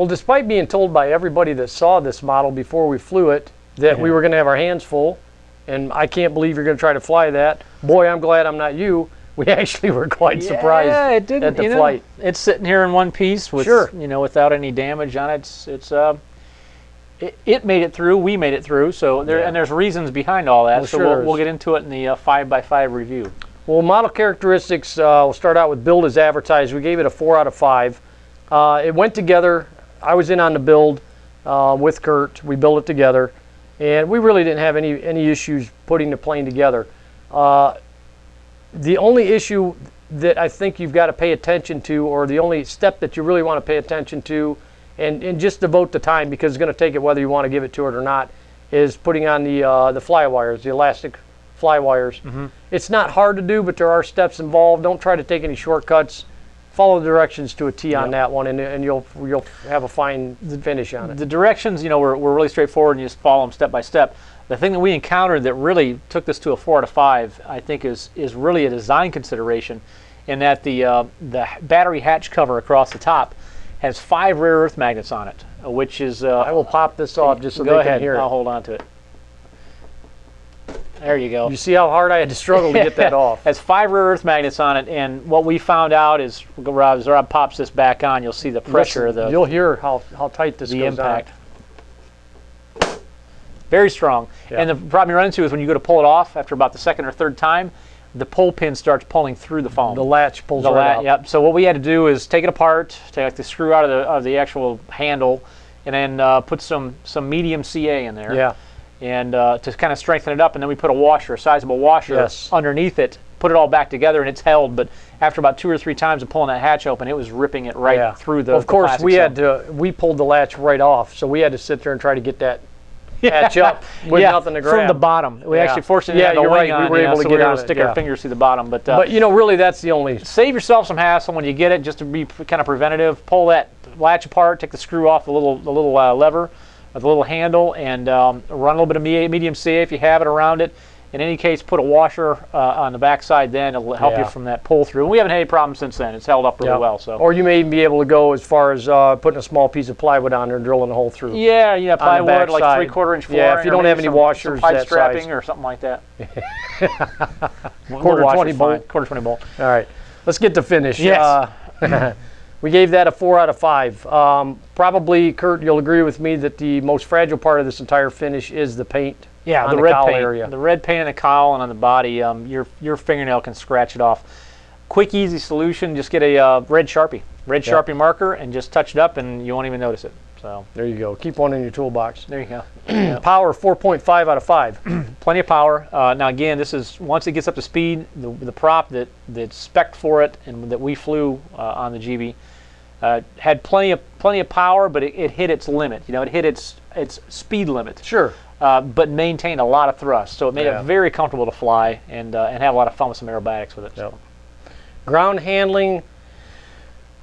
Well, despite being told by everybody that saw this model before we flew it that we were going to have our hands full, and I can't believe you're going to try to fly that. Boy, I'm glad I'm not you. We actually were quite surprised at the flight. It's sitting here in one piece with, without any damage on it. It made it through. We made it through. So and there's reasons behind all that. Well, we'll get into it in the 5x5 review. Well, model characteristics. We'll start out with build as advertised. We gave it a 4 out of 5. It went together. I was in on the build with Kurt. We built it together, and we really didn't have any issues putting the plane together. The only issue that I think you've got to pay attention to, or the only step that you really want to pay attention to, and just devote the time, because it's going to take it whether you want to give it to it or not, is putting on the fly wires, the elastic fly wires. It's not hard to do, but there are steps involved. Don't try to take any shortcuts. Follow the directions to a T on that one, and you'll have a fine finish on it. The directions, were really straightforward, and you just follow them step by step. The thing that we encountered that really took this to a 4 out of 5, I think, is really a design consideration, in that the battery hatch cover across the top has 5 rare earth magnets on it, which is... I will pop this off just so they can hear it. I'll hold on to it. There you go. You see how hard I had to struggle to get that off. It has 5 rare earth magnets on it, and what we found out is, as Rob pops this back on, you'll see the pressure. You'll hear how tight this goes impact. Very strong. And the problem you run into is when you go to pull it off after about the 2nd or 3rd time, the pull pin starts pulling through the foam. The latch pulls right out. Yep. So what we had to do is take it apart, take the screw out of the actual handle, and then put some medium CA in there. Yeah. And to kind of strengthen it up, and then we put a sizable washer underneath it, put it all back together, and it's held. But after about 2 or 3 times of pulling that hatch open, it was ripping it right through the. Of course, we pulled the latch right off, so we had to sit there and try to get that hatch up with nothing to grab. From the bottom. We actually fortunately had the wing on, we were able to get to stick our fingers through the bottom. But really, that's the only. Save yourself some hassle when you get it, just to be kind of preventative. Pull that latch apart, take the screw off the little lever, with a little handle, and run a little bit of medium CA if you have it around it. In any case, put a washer on the back side, then it'll help you from that pull through. And we haven't had any problems since then. It's held up really well. So. Or you may be able to go as far as putting a small piece of plywood on there and drilling a hole through. Yeah, plywood, like 3/4 inch flooring. Yeah, if you don't have any washers, pipe strapping or something like that. Quarter 20 bolt. Quarter 20 bolt. All right, let's get to finish. Yes. We gave that a 4 out of 5. Probably, Kurt, you'll agree with me that the most fragile part of this entire finish is the paint. Yeah, on the red red paint area. The red paint on the cowl and on the body. Your fingernail can scratch it off. Quick, easy solution. Just get a red Sharpie marker, and just touch it up, and you won't even notice it. So there you go. Keep one in your toolbox. There you go. Power 4.5 out of 5. Plenty of power. Now again, this is once it gets up to speed. The prop that's spec'd for it and that we flew on the GB had plenty of power, but it hit its limit. It hit its speed limit. Sure. But maintained a lot of thrust, so it made it very comfortable to fly and have a lot of fun with some aerobatics with it. Yep. Ground handling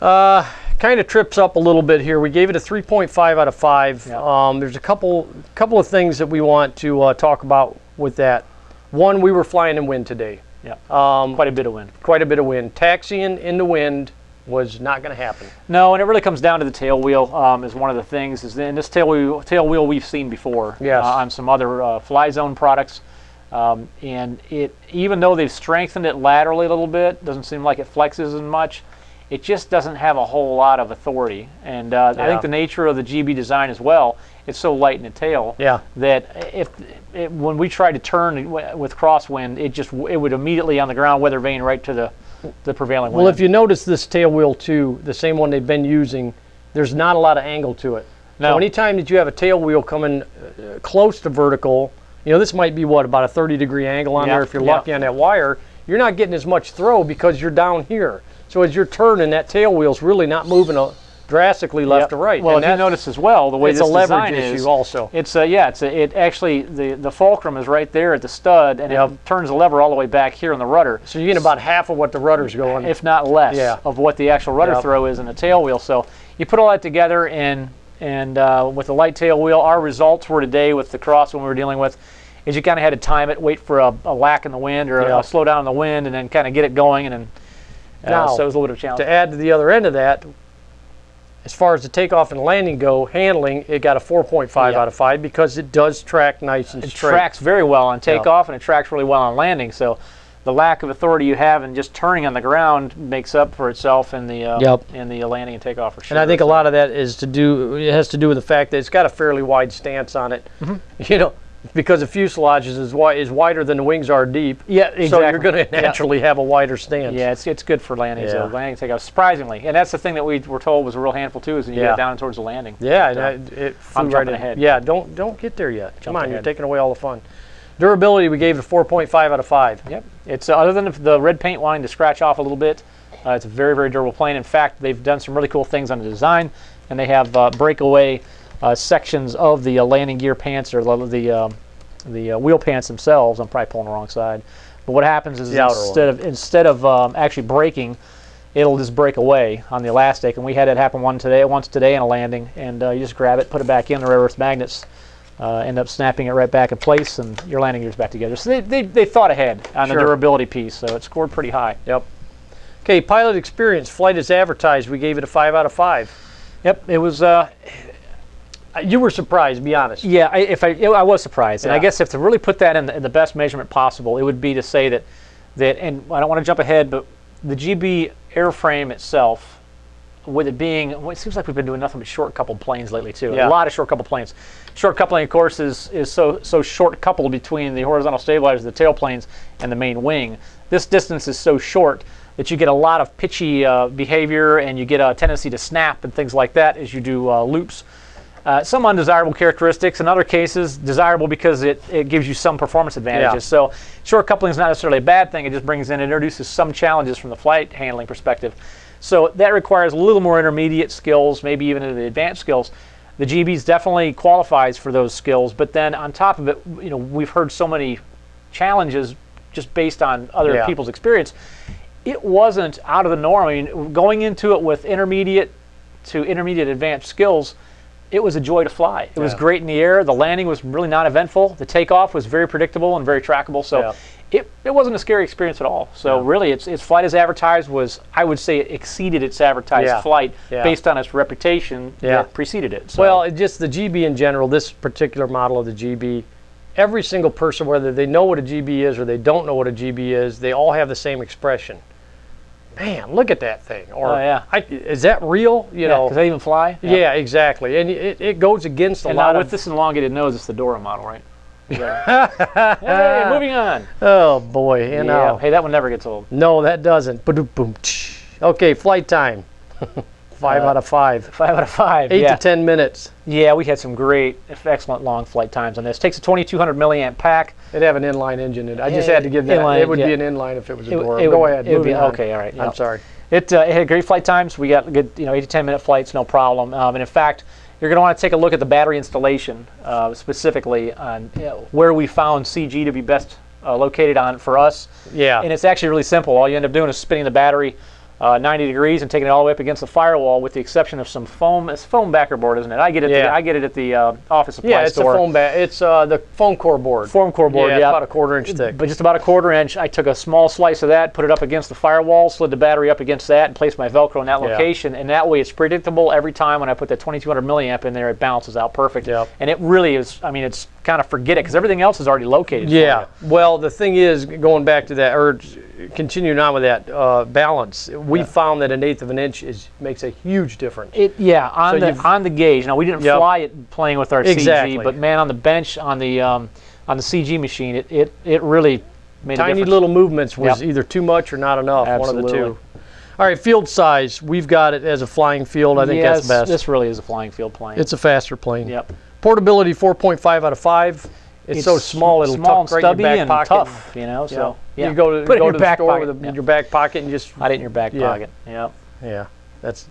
kind of trips up a little bit here. We gave it a 3.5 out of 5. Yep. There's a couple of things that we want to talk about with that. One, we were flying in wind today. Yeah. Quite a bit of wind. Quite a bit of wind. Taxiing in the wind was not going to happen. No, and it really comes down to the tail wheel is one of the things. And this tail wheel we've seen before on some other Fly Zone products. And even though they've strengthened it laterally a little bit, doesn't seem like it flexes as much. It just doesn't have a whole lot of authority. And I think the nature of the GB design as well, it's so light in the tail that when we tried to turn with crosswind, it would immediately on the ground weather vane right to the prevailing wind. Well, if you notice this tail wheel too, the same one they've been using, there's not a lot of angle to it. No. So anytime that you have a tail wheel coming close to vertical, this might be about a 30-degree angle on there if you're lucky on that wire, you're not getting as much throw because you're down here. So as you're turning, that tail wheel's really not moving drastically left to right. Well, if you notice as well, the way this design is, issue also. It's actually the fulcrum is right there at the stud, and it turns the lever all the way back here on the rudder. So you get about half of what the rudder's going, if not less, of what the actual rudder throw is in the tail wheel. So you put all that together, and with the light tail wheel, our results were today with the crosswind we were dealing with, is you kind of had to time it, wait for a lack in the wind or a slow down in the wind, and then kind of get it going, and then so it was a little bit of a challenge. To add to the other end of that, As far as the takeoff and landing go, handling, it got a 4.5 out of 5 because it does track nice and straight. It tracks very well on takeoff, and it tracks really well on landing. So the lack of authority you have in just turning on the ground makes up for itself in the landing and takeoff for sure. And I think a lot of that has to do with the fact that it's got a fairly wide stance on it. You know, because the fuselage is wider than the wings are deep. Yeah, exactly. So you're going to naturally have a wider stance. Yeah, it's good for landing. So landing and takeoff, surprisingly, and that's the thing that we were told was a real handful too, is when you get down towards the landing. Yeah, it flew I'm right jumping ahead. Yeah, don't get there yet. Come on, you're taking away all the fun. Durability, we gave it a 4.5 out of 5. Yep. It's other than the red paint wanting to scratch off a little bit, it's a very, very durable plane. In fact, they've done some really cool things on the design, and they have breakaway sections of the landing gear pants, or the wheel pants themselves. I'm probably pulling the wrong side. But what happens is instead of actually breaking, it'll just break away on the elastic. And we had it happen once today in a landing, and you just grab it, put it back in, the rare earth magnets end up snapping it right back in place, and your landing gear's back together. So they thought ahead on the durability piece, so it scored pretty high. Yep. Okay, pilot experience, flight as advertised, we gave it a 5 out of 5. Yep, it was... you were surprised, be honest. Yeah, I was surprised. And I guess if to really put that in the best measurement possible, it would be to say that, and I don't want to jump ahead, but the GB airframe itself, with it being, well, it seems like we've been doing nothing but short coupled planes lately too. A lot of short coupled planes. Short coupling, of course, is so short coupled between the horizontal stabilizers, the tail planes, and the main wing. This distance is so short that you get a lot of pitchy behavior, and you get a tendency to snap and things like that as you do loops. Some undesirable characteristics. In other cases, desirable because it gives you some performance advantages. So short coupling is not necessarily a bad thing. It just introduces some challenges from the flight handling perspective. So that requires a little more intermediate skills, maybe even into the advanced skills. The GBs definitely qualifies for those skills, but then on top of it, we've heard so many challenges just based on other people's experience. It wasn't out of the norm. I mean, going into it with intermediate to intermediate advanced skills, it was a joy to fly. It was great in the air. The landing was really not eventful. The takeoff was very predictable and very trackable. So it wasn't a scary experience at all. So really, its flight as advertised was, I would say, it exceeded its advertised flight based on its reputation that preceded it. So. Well, just the GB in general, this particular model of the GB, every single person, whether they know what a GB is or they don't know what a GB is, they all have the same expression. Man, look at that thing. Or, is that real? Does that even fly? Yeah, exactly. And it goes against a lot with this elongated nose, it's the Dora model, right? Hey, moving on. Oh, boy. Hey, that one never gets old. No, that doesn't. Okay, flight time. 5 out of 5. 5 out of 5. 8 to 10 minutes. Yeah, we had some great, excellent long flight times on this. Takes a 2,200 milliamp pack. It'd have an inline engine in it. I just had to give that. It would be an inline if it was a Dora. Go ahead. Okay, all right. I'm sorry. It had great flight times. We got good, 8 to 10 minute flights, no problem. And in fact, you're going to want to take a look at the battery installation, specifically on where we found CG to be best located on for us. Yeah. And it's actually really simple. All you end up doing is spinning the battery 90 degrees and taking it all the way up against the firewall, with the exception of some foam. It's foam backer board, isn't it? I get it at the office supply store. It's the foam core board. Foam core board, it's about a 1/4 inch thick. But just about a 1/4 inch. I took a small slice of that, put it up against the firewall, slid the battery up against that, and placed my Velcro in that location. And that way, it's predictable every time when I put that 2,200 milliamp in there. It balances out perfect. And it really is. I mean, it's kind of forget it, because everything else is already located. Well, the thing is, going back to that, or continuing on with that balance, we found that 1/8 of an inch makes a huge difference. On the gauge. Now, we didn't fly it playing with our CG, but man, on the bench on the CG machine, it really made a difference. Tiny little movements was either too much or not enough. Absolutely. One of the two. All right, field size. We've got it as a flying field. I think that's best. This really is a flying field plane. It's a faster plane. Yep. Portability 4.5 out of 5. It's so small, it'll tuck right in your back pocket. Tough, So you go to the store with your back pocket and just hide it in your back pocket. Yep. Yeah. That's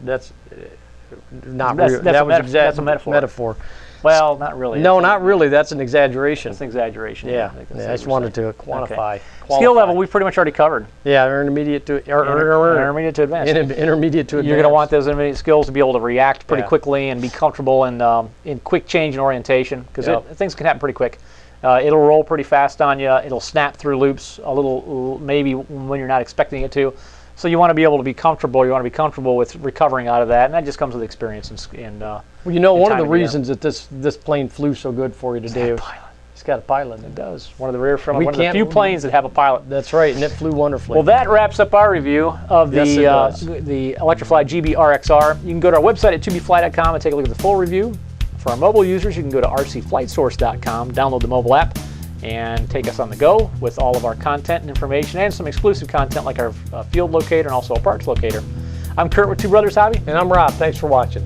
not real. That's a metaphor. Well, not really. No, not really. That's an exaggeration. That's an exaggeration. Yeah. I just wanted to quantify. Okay. Skill level, we've pretty much already covered. Yeah, intermediate to intermediate to advanced. Intermediate to advanced. You're going to want those intermediate skills to be able to react pretty quickly and be comfortable in quick change in orientation, because things can happen pretty quick. It'll roll pretty fast on you. It'll snap through loops a little, maybe when you're not expecting it to. So you want to be able to be comfortable. You want to be comfortable with recovering out of that, and that just comes with experience. And well, you know, one of the reasons that this plane flew so good for you today. It's got a pilot. It does. One of the few planes that have a pilot. That's right, and it flew wonderfully. Well, that wraps up our review of the ElectriFly GB RXR. You can go to our website at tubefly.com and take a look at the full review. For our mobile users, you can go to rcflightsource.com, download the mobile app, and take us on the go with all of our content and information and some exclusive content like our field locator and also a parts locator. I'm Kurt with Two Brothers Hobby. And I'm Rob. Thanks for watching.